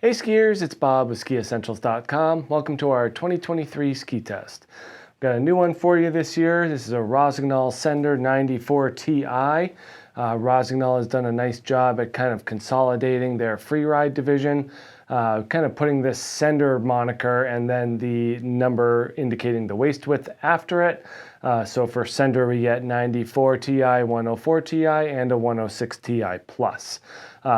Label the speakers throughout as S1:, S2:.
S1: Hey skiers, it's Bob with SkiEssentials.com. Welcome to our 2023 ski test. Got a new one for you this year. This is a Rossignol Sender 94 Ti. Rossignol has done a nice job at kind of consolidating their freeride division, kind of putting this Sender moniker and then the number indicating the waist width after it. So for Sender we get 94 Ti, 104 Ti, and a 106 Ti Plus.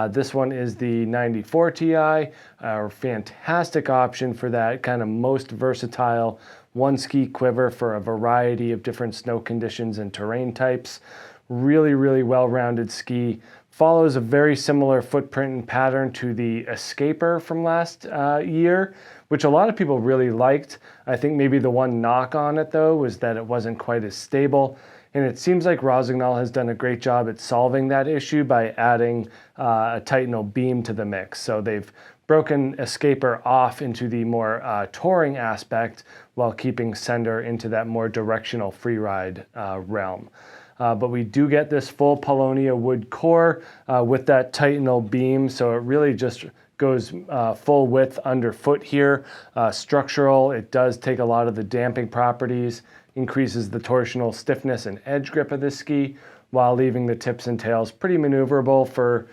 S1: This one is the 94 Ti, a fantastic option for that kind of most versatile one ski quiver for a variety of different snow conditions and terrain types. Really well-rounded ski. Follows a very similar footprint and pattern to the Escaper from last year, which a lot of people really liked. I think maybe the one knock on it though was that it wasn't quite as stable. And it seems like Rossignol has done a great job at solving that issue by adding a Titanal beam to the mix. So they've broken Escaper off into the more touring aspect while keeping Sender into that more directional freeride realm. But we do get this full Paulownia wood core with that Titanal beam, so it really just goes full width underfoot here. Structural, it does take a lot of the damping properties, increases the torsional stiffness and edge grip of this ski, while leaving the tips and tails pretty maneuverable for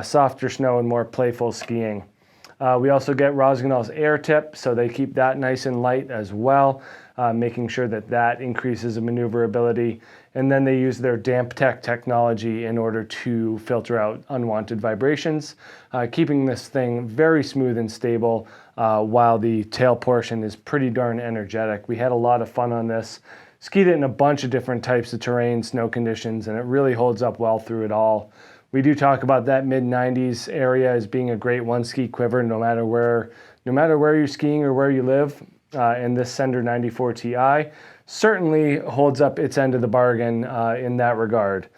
S1: softer snow and more playful skiing. We also get Rossignol's air tip, so they keep that nice and light as well, making sure that that increases the maneuverability. And then they use their DampTech technology in order to filter out unwanted vibrations, keeping this thing very smooth and stable while the tail portion is pretty darn energetic. We had a lot of fun on this. Skied it in a bunch of different types of terrain, snow conditions, and it really holds up well through it all. We do talk about that mid-90s area as being a great one ski quiver no matter where you're skiing or where you live. And this Sender 94 Ti certainly holds up its end of the bargain in that regard.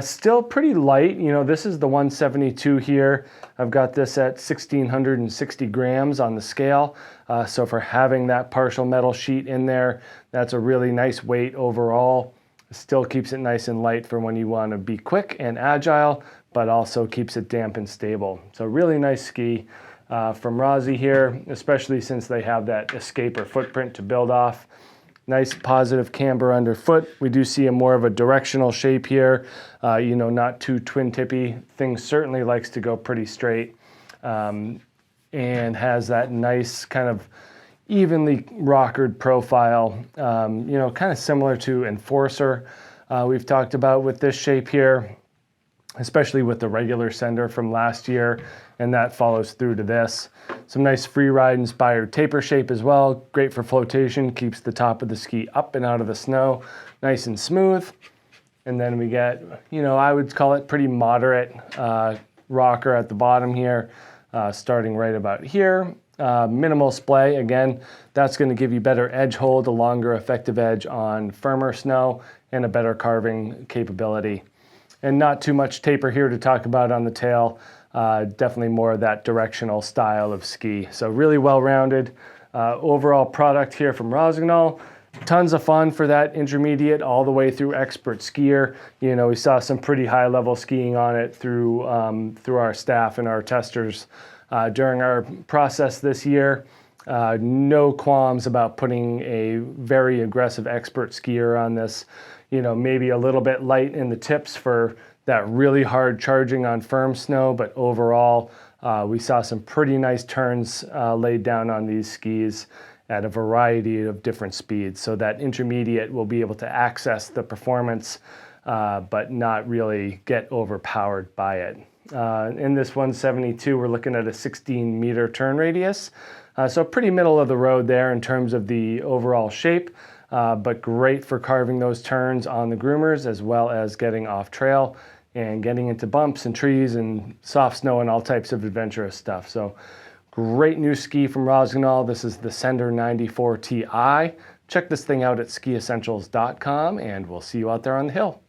S1: Still pretty light. You know, this is the 172 here. I've got this at 1,660 grams on the scale. So for having that partial metal sheet in there, that's a really nice weight overall. Still keeps it nice and light for when you want to be quick and agile, but also keeps it damp and stable. So really nice ski from Rossi here, especially since they have that Escaper footprint to build off. Nice positive camber underfoot. We do see a more of a directional shape here, you know, not too twin tippy. Thing certainly likes to go pretty straight and has that nice kind of evenly rockered profile, you know, kind of similar to Enforcer we've talked about with this shape here, especially with the regular Sender from last year, and that follows through to this. Some nice freeride inspired taper shape as well, great for flotation, keeps the top of the ski up and out of the snow, nice and smooth. And then we get, you know, I would call it pretty moderate rocker at the bottom here, starting right about here. Minimal splay, again, that's going to give you better edge hold, a longer effective edge on firmer snow, and a better carving capability. And not too much taper here to talk about on the tail. Definitely more of that directional style of ski. So really well-rounded overall product here from Rossignol. Tons of fun for that intermediate all the way through expert skier. You know, we saw some pretty high-level skiing on it through our staff and our testers during our process this year. No qualms about putting a very aggressive expert skier on this. You know, maybe a little bit light in the tips for that really hard charging on firm snow, but overall, we saw some pretty nice turns laid down on these skis at a variety of different speeds. So that intermediate will be able to access the performance, but not really get overpowered by it. In this 172, we're looking at a 16-meter turn radius. So pretty middle of the road there in terms of the overall shape, but great for carving those turns on the groomers as well as getting off trail and getting into bumps and trees and soft snow and all types of adventurous stuff. So great new ski from Rossignol. This is the Sender 94 Ti. Check this thing out at SkiEssentials.com and we'll see you out there on the hill.